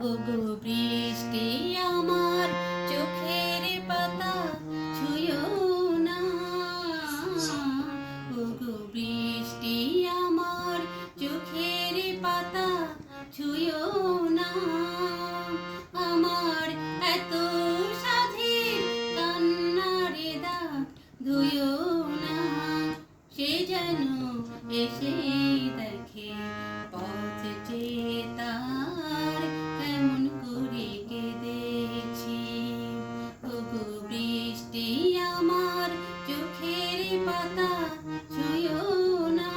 ওগো বৃষ্টি আমার চোখের পাতা ছুঁয়ো না। ওগো বৃষ্টি আমার চোখের পাতা ছুঁয়ো না। আমার এত সাধের কান্নার দাগ ধুয়ো না। সে যেন এসে দেখে পথ চেয়ে তার কেমন করে কেঁদেছি। ওগো বৃষ্টি আমার চোখের পাতা ছুঁয়ো না।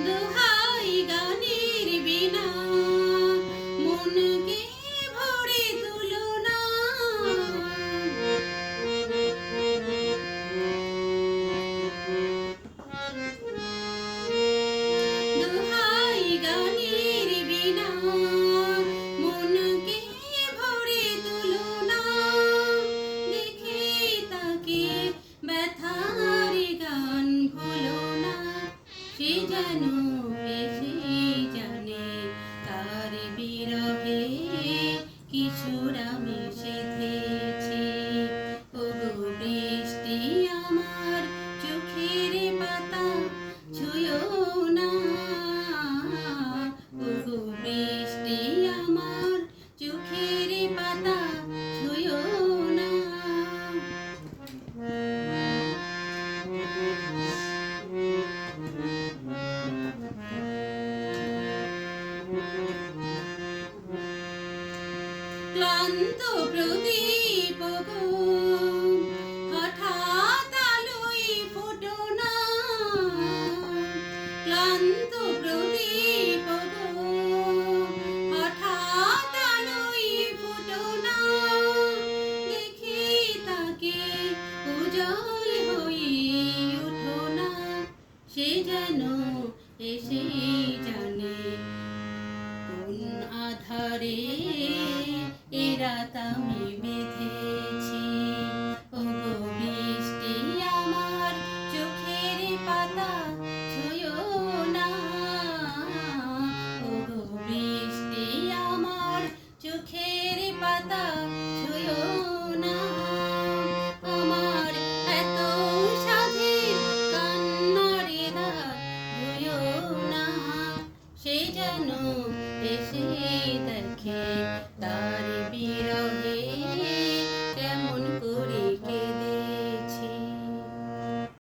দোহাই গানের বিনা মনকে ভরে তুলো না। দোহাই গানের বিনা মনকে ভরে তুলো না। দেখে তাকে ব্যথার গান ভুলো না। সে যেন এসে জানে তার বিরহে কিশোর আমি সেধেছি। ওগো বৃষ্টি আমার চোখের পাতা ছুঁয়ো না। ওগো বৃষ্টি আমার চোখের পাতা ছুঁয়ো না। ক্লান্ত প্রদীপ গো হঠাৎ আলোয় ফুটো না। ক্লান্ত প্রদীপ গো হঠাৎ আলোয় ফুটো না। দেখি তাকে উজ্জ্বল হয়ে উঠো না। সে যেন এসে জানে কোন আধারে এ রাত আমি বেঁধেছি। ওগো বৃষ্টি আমার চোখের পাতা ছুঁয়ো না। ওগো বৃষ্টি আমার চোখের পাতা ছুঁয়ো না। আমার এত সাধের কান্নার দাগ ধুয়ো না। সে যেন এসে দেখে